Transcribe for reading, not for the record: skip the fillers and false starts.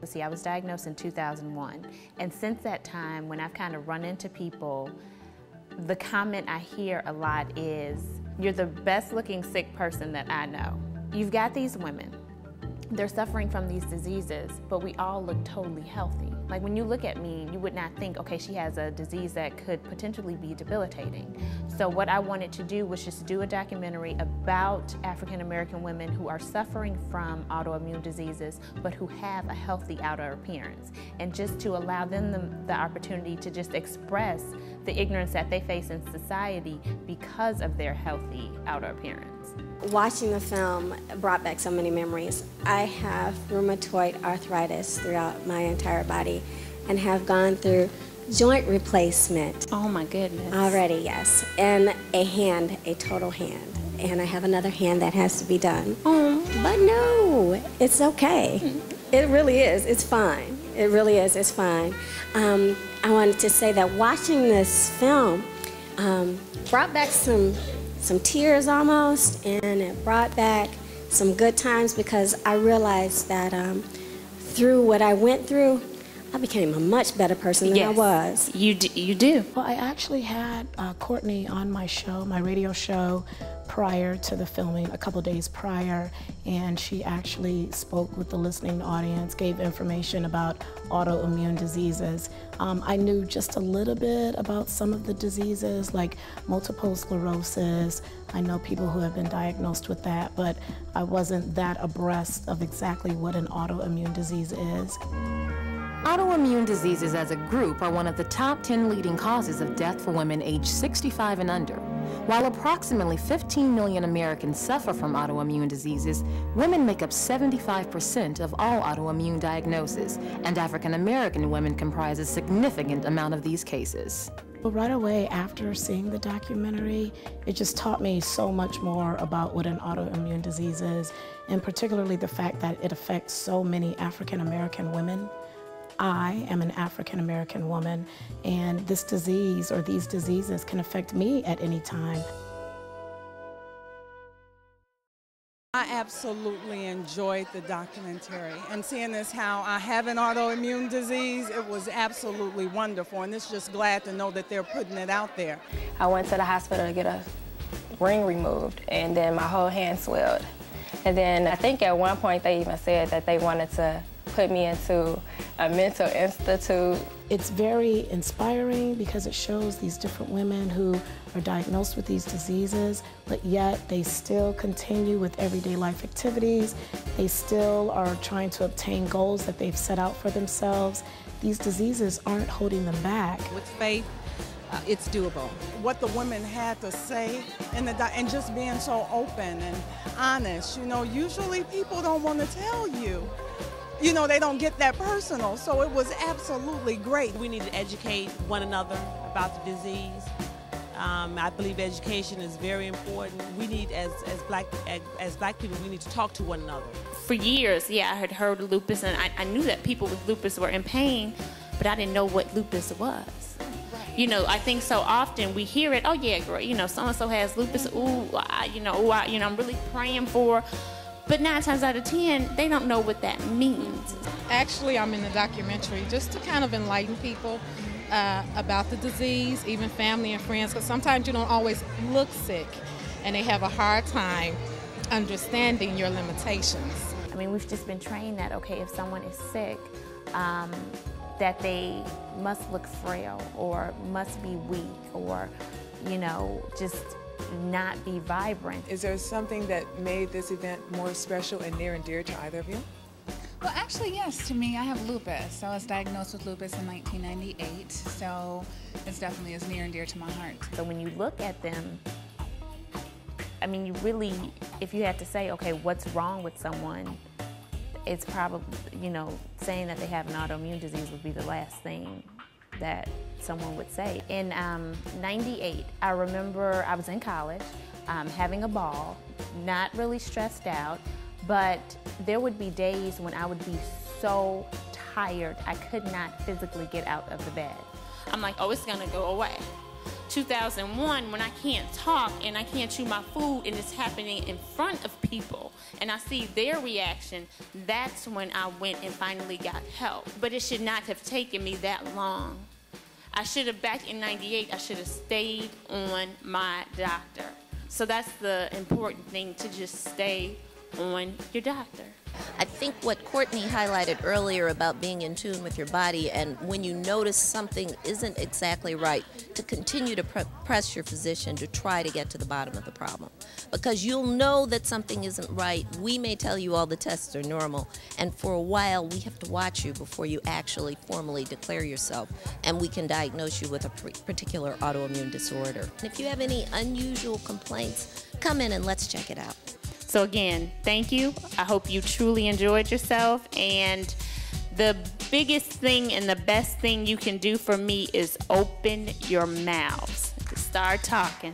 cardiomyopathy. I was diagnosed in 2001. And since that time, when I've kind of run into people, the comment I hear a lot is, "You're the best looking sick person that I know." You've got these women, they're suffering from these diseases, but we all look totally healthy. Like when you look at me, you would not think, okay, she has a disease that could potentially be debilitating. So what I wanted to do was just do a documentary about African American women who are suffering from autoimmune diseases, but who have a healthy outer appearance. And just to allow them the opportunity to just express the ignorance that they face in society because of their healthy outer appearance. Watching the film brought back so many memories. I have rheumatoid arthritis throughout my entire body and have gone through joint replacement. Oh my goodness. Already, yes. And a hand, a total hand. And I have another hand that has to be done. But no, it's okay. It really is. It's fine. It really is. It's fine. I wanted to say that watching this film brought back some tears almost, and it brought back some good times because I realized that through what I went through, I became a much better person than I was. You do. Well, I actually had Courtney on my show, my radio show, prior to the filming, a couple days prior, and she actually spoke with the listening audience, gave information about autoimmune diseases. I knew just a little bit about some of the diseases, like multiple sclerosis. I know people who have been diagnosed with that, but I wasn't that abreast of exactly what an autoimmune disease is. Autoimmune diseases as a group are one of the top 10 leading causes of death for women aged 65 and under. While approximately 15 million Americans suffer from autoimmune diseases, women make up 75% of all autoimmune diagnoses, and African American women comprise a significant amount of these cases. But right away after seeing the documentary, it just taught me so much more about what an autoimmune disease is, and particularly the fact that it affects so many African American women. I am an African American woman, and this disease or these diseases can affect me at any time. I absolutely enjoyed the documentary, and seeing this how I have an autoimmune disease, it was absolutely wonderful, and it's just glad to know that they're putting it out there. I went to the hospital to get a ring removed, and then my whole hand swelled. And then I think at one point they even said that they wanted to put me into a mental institute. It's very inspiring because it shows these different women who are diagnosed with these diseases, but yet they still continue with everyday life activities. They still are trying to obtain goals that they've set out for themselves. These diseases aren't holding them back. With faith, it's doable. What the women had to say and just being so open and honest. You know, usually people don't want to tell you. You know, they don't get that personal, so it was absolutely great. We need to educate one another about the disease. I believe education is very important. We need, as black people, we need to talk to one another. For years, yeah, I had heard of lupus, and I knew that people with lupus were in pain, but I didn't know what lupus was. You know, I think so often we hear it, oh yeah, girl, you know, so-and-so has lupus, I'm really praying for. But 9 times out of 10, they don't know what that means. Actually, I'm in the documentary just to kind of enlighten people about the disease, even family and friends, because sometimes you don't always look sick, and they have a hard time understanding your limitations. I mean, we've just been trained that, okay, if someone is sick, that they must look frail or must be weak or, you know, just not be vibrant. Is there something that made this event more special and near and dear to either of you? Well, actually, yes. To me, I have lupus. So I was diagnosed with lupus in 1998. So it's definitely as near and dear to my heart. So when you look at them, I mean, you really, if you had to say, okay, what's wrong with someone, it's probably, you know, saying that they have an autoimmune disease would be the last thing that someone would say. In '98, I remember I was in college, having a ball, not really stressed out, but there would be days when I would be so tired I could not physically get out of the bed. I'm like, oh, it's gonna go away. 2001, when I can't talk and I can't chew my food and it's happening in front of people and I see their reaction, that's when I went and finally got help. But it should not have taken me that long. I should have, back in 98, I should have stayed on my doctor. So that's the important thing, to just stay on your doctor. I think what Courtney highlighted earlier about being in tune with your body, and when you notice something isn't exactly right, to continue to press your physician to try to get to the bottom of the problem. Because you'll know that something isn't right. We may tell you all the tests are normal, and for a while we have to watch you before you actually formally declare yourself, and we can diagnose you with a particular autoimmune disorder. And if you have any unusual complaints, come in and let's check it out. So again, thank you. I hope you truly enjoyed yourself. And the biggest thing and the best thing you can do for me is open your mouths. Start talking.